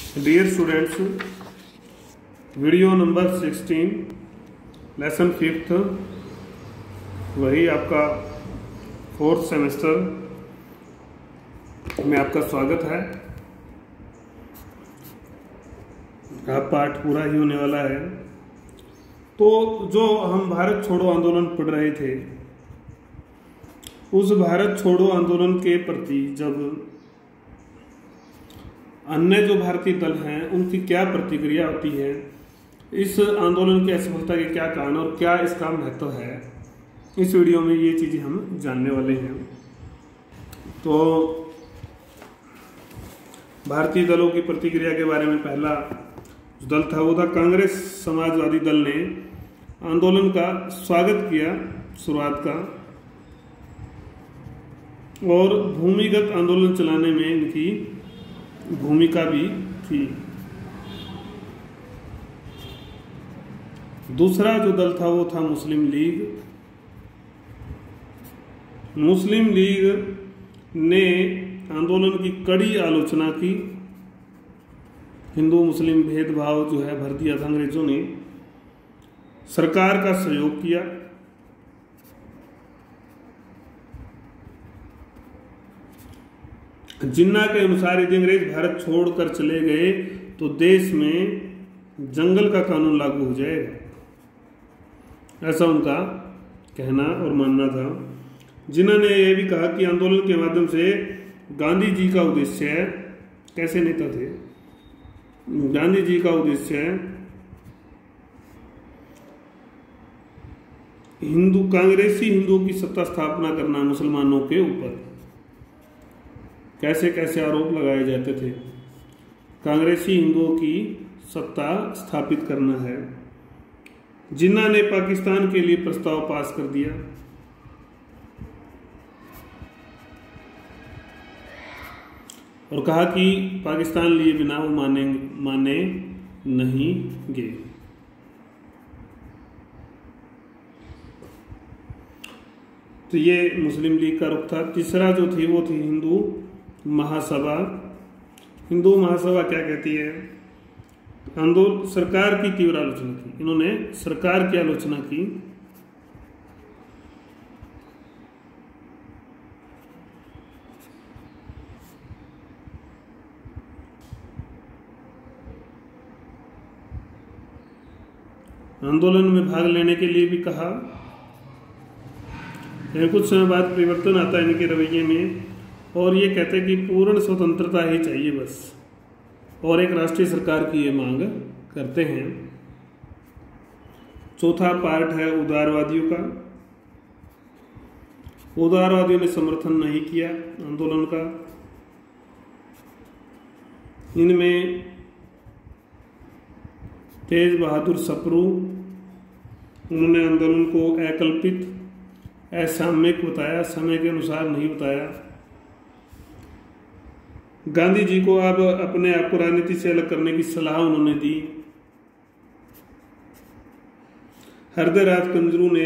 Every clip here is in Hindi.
Dear students, video number 16 lesson 5th वही आपका 4th सेमेस्टर में आपका स्वागत है। आप पाठ पूरा ही होने वाला है। तो जो हम भारत छोड़ो आंदोलन पढ़ रहे थे, उस भारत छोड़ो आंदोलन के प्रति जब अन्य जो भारतीय दल हैं उनकी क्या प्रतिक्रिया होती है, इस आंदोलन की असफलता के क्या कारण और क्या इसका महत्व है, इस वीडियो में ये चीजें हम जानने वाले हैं। तो भारतीय दलों की प्रतिक्रिया के बारे में पहला जो दल था वो था कांग्रेस समाजवादी दल ने आंदोलन का स्वागत किया शुरुआत का, और भूमिगत आंदोलन चलाने में इनकी भूमिका भी थी। दूसरा जो दल था वो था मुस्लिम लीग। मुस्लिम लीग ने आंदोलन की कड़ी आलोचना की। हिंदू मुस्लिम भेदभाव जो है भर दिया था अंग्रेजों ने, सरकार का सहयोग किया। जिन्ना के अनुसार यदि अंग्रेज भारत छोड़कर चले गए तो देश में जंगल का कानून लागू हो जाएगा, ऐसा उनका कहना और मानना था। जिन्ना ने यह भी कहा कि आंदोलन के माध्यम से गांधी जी का उद्देश्य है, कैसे नेता थे, गांधी जी का उद्देश्य है कांग्रेसी हिंदुओं की सत्ता स्थापना करना मुसलमानों के ऊपर। कैसे कैसे आरोप लगाए जाते थे, कांग्रेसी हिंदुओं की सत्ता स्थापित करना है। जिन्ना ने पाकिस्तान के लिए प्रस्ताव पास कर दिया। और कहा कि पाकिस्तान लिए बिना वो माने नहीं गे। तो ये मुस्लिम लीग का रुख था। तीसरा जो थी वो थी हिंदू महासभा। हिंदू महासभा क्या कहती है, आंदोलन सरकार की तीव्र आलोचना की। इन्होंने सरकार की आलोचना की। आंदोलन में भाग लेने के लिए भी कहा। कुछ समय बाद परिवर्तन आता है इनके रवैये में, और ये कहते हैं कि पूर्ण स्वतंत्रता ही चाहिए बस, और एक राष्ट्रीय सरकार की ये मांग करते हैं। चौथा पार्ट है उदारवादियों का। उदारवादियों ने समर्थन नहीं किया आंदोलन का। इनमें तेज बहादुर सप्रू, उन्होंने आंदोलन को अकल्पित असामयिक बताया, समय के अनुसार नहीं बताया। गांधी जी को अब अपने आप को राजनीति से अलग करने की सलाह उन्होंने दी। हृदयराज कंजरू ने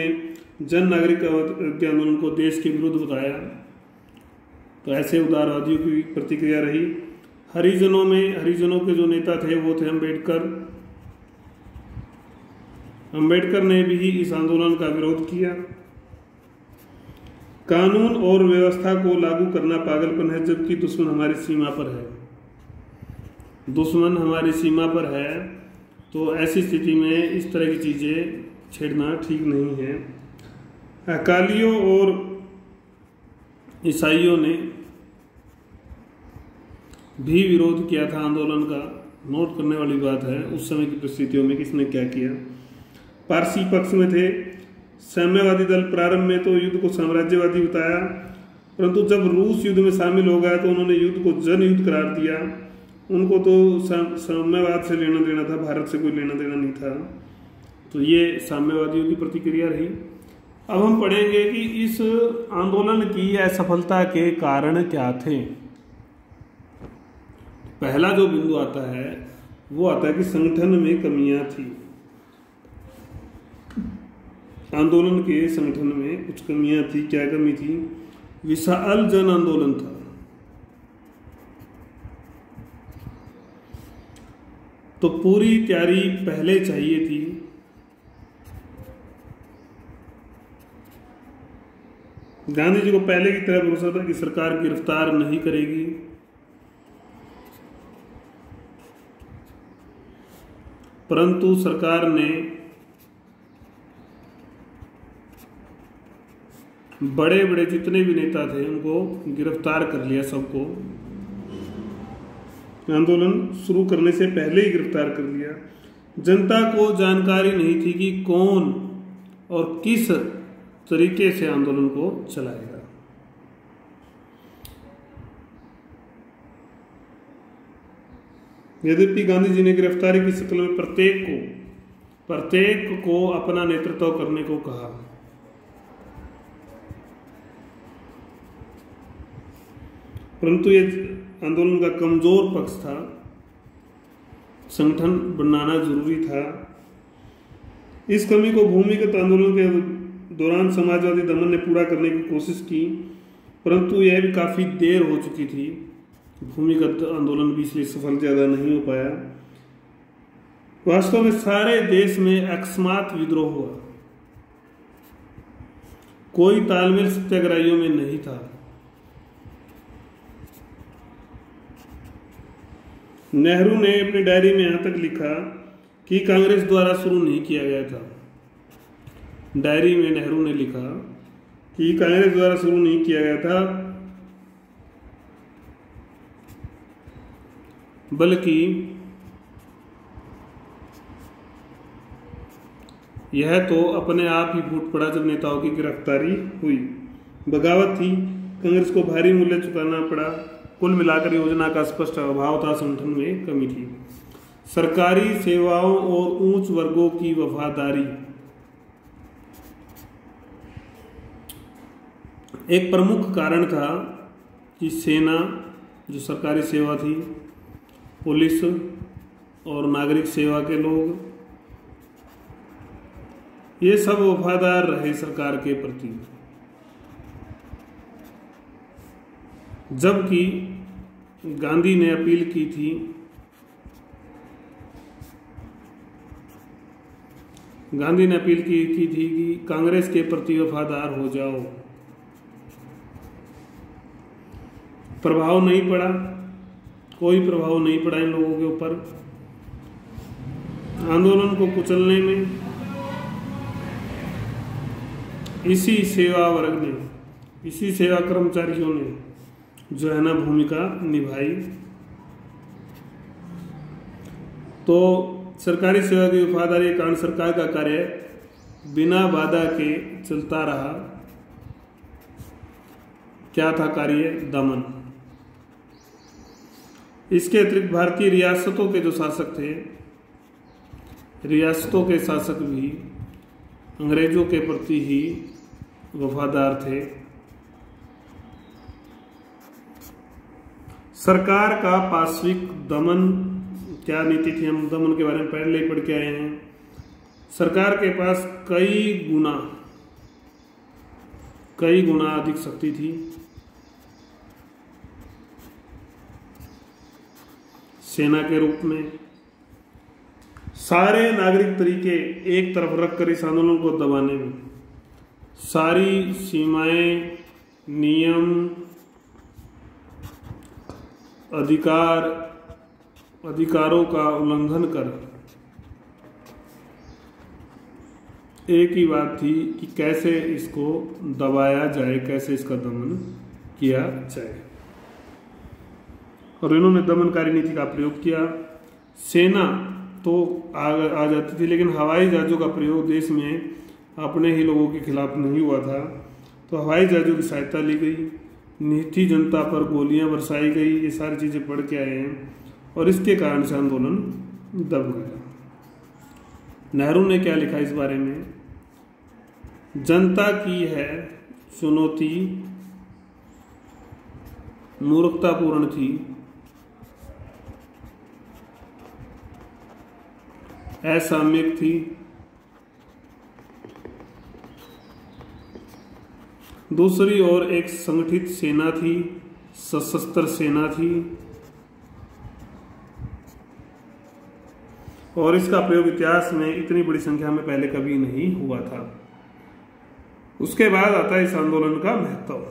जन नागरिक आंदोलन को देश के विरुद्ध बताया। तो ऐसे उदारवादियों की प्रतिक्रिया रही। हरिजनों के जो नेता थे वो थे अम्बेडकर। अम्बेडकर ने भी इस आंदोलन का विरोध किया। कानून और व्यवस्था को लागू करना पागलपन है, जबकि दुश्मन हमारी सीमा पर है। दुश्मन हमारी सीमा पर है, तो ऐसी स्थिति में इस तरह की चीजें छेड़ना ठीक नहीं है। अकालियों और ईसाइयों ने भी विरोध किया था आंदोलन का। नोट करने वाली बात है उस समय की परिस्थितियों में किसने क्या किया। पारसी पक्ष में थे साम्यवादी दल। प्रारंभ में तो युद्ध को साम्राज्यवादी बताया, परंतु जब रूस युद्ध में शामिल हो गया तो उन्होंने युद्ध को जन युद्ध करार दिया। उनको तो साम्यवाद से लेना देना था, भारत से कोई लेना देना नहीं था। तो ये साम्यवादियों की प्रतिक्रिया रही। अब हम पढ़ेंगे कि इस आंदोलन की असफलता के कारण क्या थे। पहला जो बिंदु आता है वो आता है कि संगठन में कमियां थी। आंदोलन के संगठन में कुछ कमियां थी। क्या कमी थी, विशाल जन आंदोलन था। तो पूरी तैयारी पहले चाहिए थी। गांधी जी को पहले की तरह भरोसा था कि सरकार गिरफ्तार नहीं करेगी, परंतु सरकार ने बड़े बड़े जितने भी नेता थे उनको गिरफ्तार कर लिया, सबको आंदोलन शुरू करने से पहले ही गिरफ्तार कर लिया। जनता को जानकारी नहीं थी कि कौन और किस तरीके से आंदोलन को चलाएगा। यद्यपि गांधी जी ने गिरफ्तारी की शक्ल में प्रत्येक को अपना नेतृत्व करने को कहा, परंतु ये आंदोलन का कमजोर पक्ष था, संगठन बनाना जरूरी था। इस कमी को भूमिगत आंदोलन के दौरान समाजवादी दमन ने पूरा करने की कोशिश की, परंतु यह भी काफी देर हो चुकी थी। भूमिगत आंदोलन भी इसलिए सफल ज्यादा नहीं हो पाया। वास्तव में सारे देश में अकस्मात विद्रोह हुआ, कोई तालमेल सत्याग्रहियों में नहीं था। नेहरू ने अपनी डायरी में यहां तक लिखा कि कांग्रेस द्वारा शुरू नहीं किया गया था। डायरी में नेहरू ने लिखा कि कांग्रेस द्वारा शुरू नहीं किया गया था, बल्कि यह तो अपने आप ही फूट पड़ा जब नेताओं की गिरफ्तारी हुई। बगावत थी, कांग्रेस को भारी मूल्य चुकाना पड़ा। कुल मिलाकर योजना का स्पष्ट अभाव था, संगठन में कमी थी। सरकारी सेवाओं और उच्च वर्गों की वफादारी एक प्रमुख कारण था कि सेना, जो सरकारी सेवा थी, पुलिस और नागरिक सेवा के लोग, ये सब वफादार रहे सरकार के प्रति। जबकि गांधी ने अपील की थी कि कांग्रेस के प्रति वफादार हो जाओ। प्रभाव नहीं पड़ा, कोई प्रभाव नहीं पड़ा इन लोगों के ऊपर। आंदोलन को कुचलने में इसी सेवा वर्ग ने, इसी सेवा कर्मचारियों ने जो है ना भूमिका निभाई। तो सरकारी सेवा की वफादारी के कारण सरकार का कार्य बिना बाधा के चलता रहा। क्या था कार्य? दमन। इसके अतिरिक्त भारतीय रियासतों के जो शासक थे, रियासतों के शासक भी अंग्रेजों के प्रति ही वफादार थे। सरकार का पार्श्विक दमन, क्या नीति थी? हम दमन के बारे में पहले ही पढ़ के आए हैं। सरकार के पास कई गुना अधिक शक्ति थी। सेना के रूप में सारे नागरिक तरीके एक तरफ रखकर इस आंदोलन को दबाने में, सारी सीमाएं, नियम, अधिकारों का उल्लंघन कर एक ही बात थी कि कैसे इसको दबाया जाए, कैसे इसका दमन किया जाए। और इन्होंने दमनकारी नीति का प्रयोग किया। सेना तो आ जाती थी, लेकिन हवाई जहाजों का प्रयोग देश में अपने ही लोगों के खिलाफ नहीं हुआ था, तो हवाई जहाजों की सहायता ली गई। निहत्थी जनता पर गोलियां बरसाई गई। ये सारी चीजें पढ़ के आए हैं और इसके कारण से आंदोलन दब गया। नेहरू ने क्या लिखा इस बारे में? जनता की है चुनौती मूर्खतापूर्ण थी, असामयिक थी। दूसरी ओर एक संगठित सेना थी, सशस्त्र सेना थी। और इसका प्रयोग इतिहास में इतनी बड़ी संख्या में पहले कभी नहीं हुआ था। उसके बाद आता है इस आंदोलन का महत्व।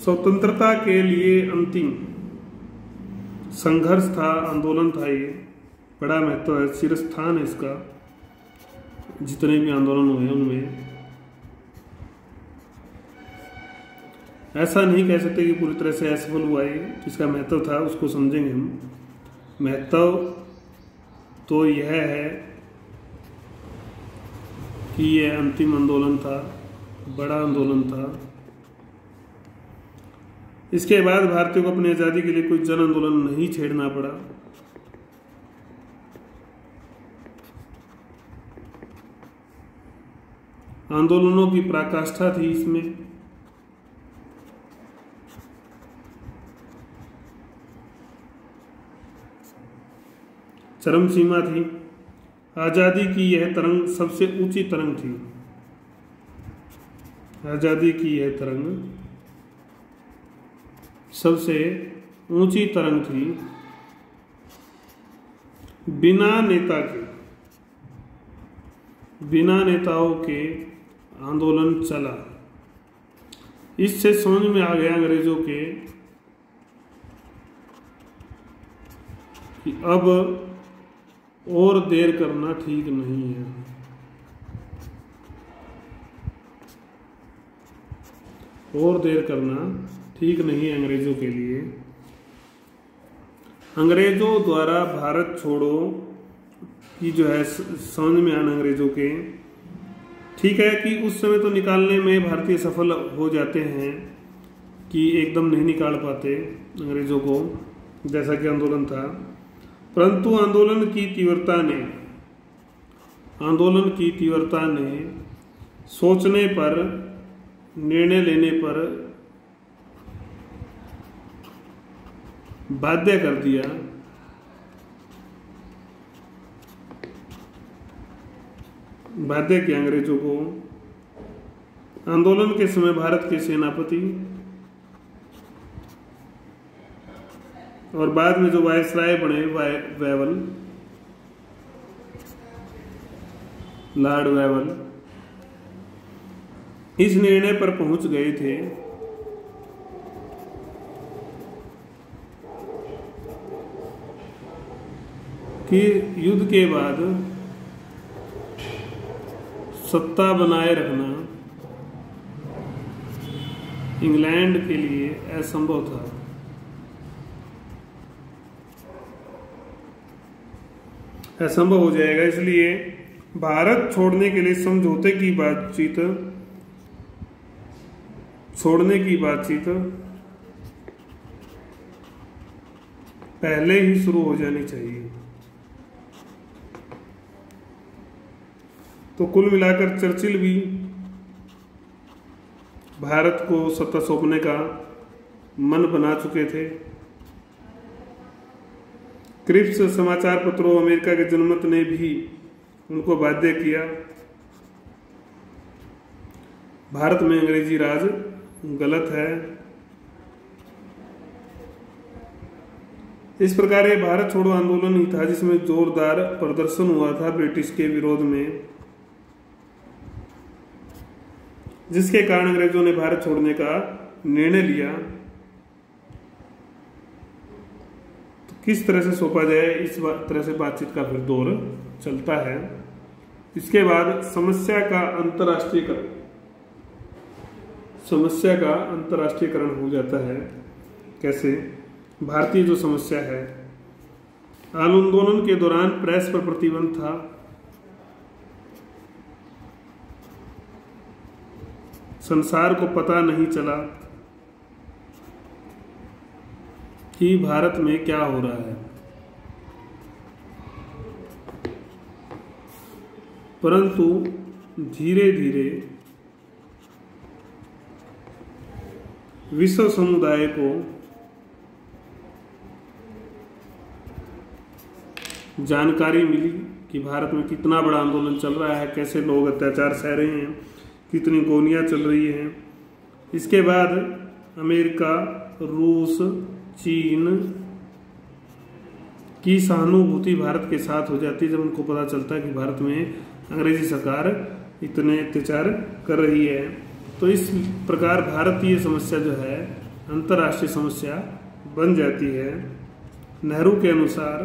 स्वतंत्रता के लिए अंतिम संघर्ष था, आंदोलन था, ये बड़ा महत्व है, शीर्षस्थान है इसका जितने भी आंदोलन हुए उनमें। ऐसा नहीं कह सकते कि पूरी तरह से असफल हुआ ये, जिसका महत्व था उसको समझेंगे हम। महत्व तो यह है कि यह अंतिम आंदोलन था, बड़ा आंदोलन था। इसके बाद भारतीयों को अपनी आज़ादी के लिए कोई जन आंदोलन नहीं छेड़ना पड़ा। आंदोलनों की पराकाष्ठा थी इसमें। चरम सीमा थी। आजादी की यह तरंग सबसे ऊंची तरंग थी। आजादी की यह तरंग सबसे ऊंची तरंग थी। बिना नेता के, बिना नेताओं के आंदोलन चला। इससे समझ में आ गया अंग्रेजों के कि अब और देर करना ठीक नहीं है। और देर करना ठीक नहीं है अंग्रेजों के लिए। अंग्रेजों द्वारा भारत छोड़ो की जो है समझ में आना अंग्रेजों के, ठीक है कि उस समय तो निकालने में भारतीय सफल हो जाते हैं कि एकदम नहीं निकाल पाते अंग्रेजों को, जैसा कि आंदोलन था। परंतु आंदोलन की तीव्रता ने सोचने पर, निर्णय लेने पर बाध्य कर दिया। बाध्य किया अंग्रेजों को। आंदोलन के समय भारत के सेनापति और बाद में जो वायसराय बने वेवल, लॉर्ड वेवल, इस निर्णय पर पहुंच गए थे कि युद्ध के बाद सत्ता बनाए रखना इंग्लैंड के लिए असंभव था। असंभव हो जाएगा। इसलिए भारत छोड़ने के लिए समझौते की बातचीत, छोड़ने की बातचीत पहले ही शुरू हो जानी चाहिए। तो कुल मिलाकर चर्चिल भी भारत को सत्ता सौंपने का मन बना चुके थे। क्रिप्स समाचार पत्रों, अमेरिका के जनमत ने भी उनको बाध्य किया। भारत में अंग्रेजी राज गलत है। इस प्रकार ये भारत छोड़ो आंदोलन ही था जिसमें जोरदार प्रदर्शन हुआ था ब्रिटिश के विरोध में, जिसके कारण अंग्रेजों ने भारत छोड़ने का निर्णय लिया। तो किस तरह से सौंपा जाए, इस तरह से बातचीत का फिर दौर चलता है। इसके बाद समस्या का अंतर्राष्ट्रीयकरण हो जाता है। कैसे? भारतीय जो समस्या है, आंदोलन के दौरान प्रेस पर प्रतिबंध था। संसार को पता नहीं चला कि भारत में क्या हो रहा है, परंतु धीरे धीरे विश्व समुदाय को जानकारी मिली कि भारत में कितना बड़ा आंदोलन चल रहा है, कैसे लोग अत्याचार सह रहे हैं, कितनी गोलियां चल रही हैं। इसके बाद अमेरिका, रूस, चीन, की सहानुभूति भारत के साथ हो जाती है जब उनको पता चलता है कि भारत में अंग्रेजी सरकार इतने अत्याचार कर रही है। तो इस प्रकार भारतीय समस्या जो है अंतर्राष्ट्रीय समस्या बन जाती है। नेहरू के अनुसार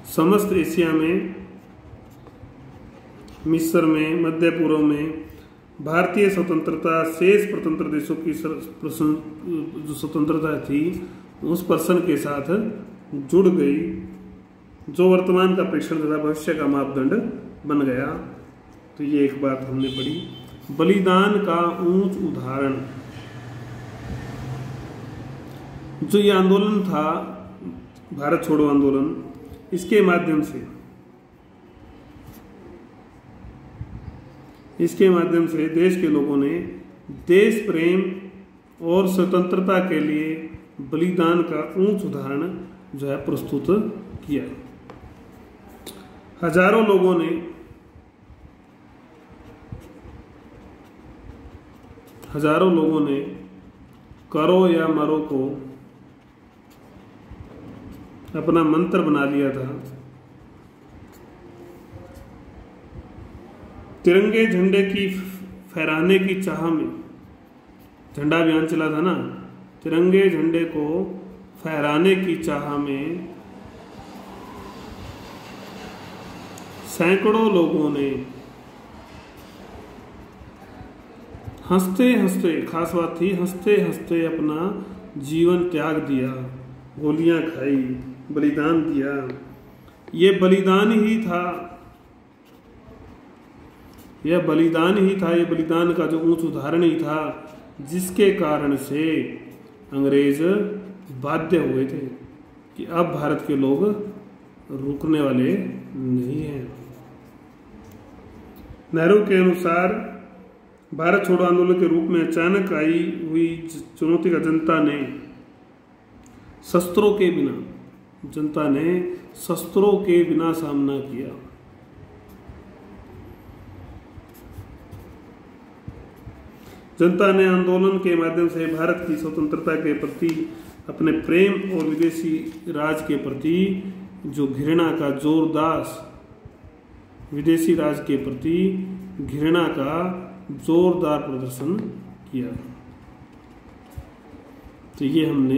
समस्त एशिया में, मिस्र में, मध्य पूर्व में भारतीय स्वतंत्रता शेष स्वतंत्र देशों की जो स्वतंत्रता थी उस पर्सन के साथ जुड़ गई, जो वर्तमान का प्रेक्षण तथा भविष्य का मापदंड बन गया। तो ये एक बात हमने पढ़ी। बलिदान का ऊंच उदाहरण, जो ये आंदोलन था भारत छोड़ो आंदोलन, इसके माध्यम से देश के लोगों ने देश प्रेम और स्वतंत्रता के लिए बलिदान का ऊंच उदाहरण जो है प्रस्तुत किया। हजारों लोगों ने करो या मरो को अपना मंत्र बना लिया था। तिरंगे झंडे की फहराने की चाह में, झंडा अभियान चला था ना, तिरंगे झंडे को फहराने की चाह में सैकड़ों लोगों ने हंसते हंसते, खास बात थी, हंसते हंसते अपना जीवन त्याग दिया, गोलियां खाई, बलिदान दिया। ये बलिदान बलिदान का जो ऊंच उदाहरण ही था, जिसके कारण से अंग्रेज बाध्य हुए थे कि अब भारत के लोग रुकने वाले नहीं हैं। नेहरू के अनुसार भारत छोड़ो आंदोलन के रूप में अचानक आई हुई चुनौती का जनता ने शस्त्रों के बिना सामना किया। जनता ने आंदोलन के माध्यम से भारत की स्वतंत्रता के प्रति अपने प्रेम और विदेशी राज के प्रति जो घृणा का जोरदार प्रदर्शन किया। तो ये हमने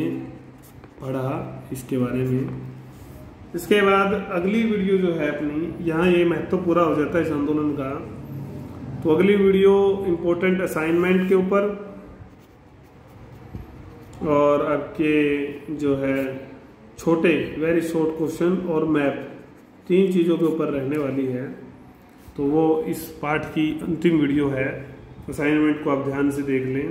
पढ़ा इसके बारे में। इसके बाद अगली वीडियो जो है अपनी, यहाँ ये महत्व पूरा हो जाता है इस आंदोलन का। तो अगली वीडियो इम्पोर्टेंट असाइनमेंट के ऊपर और आपके जो है छोटे वेरी शॉर्ट क्वेश्चन और मैप, 3 चीज़ों के ऊपर रहने वाली है। तो वो इस पार्ट की अंतिम वीडियो है। असाइनमेंट को आप ध्यान से देख लें।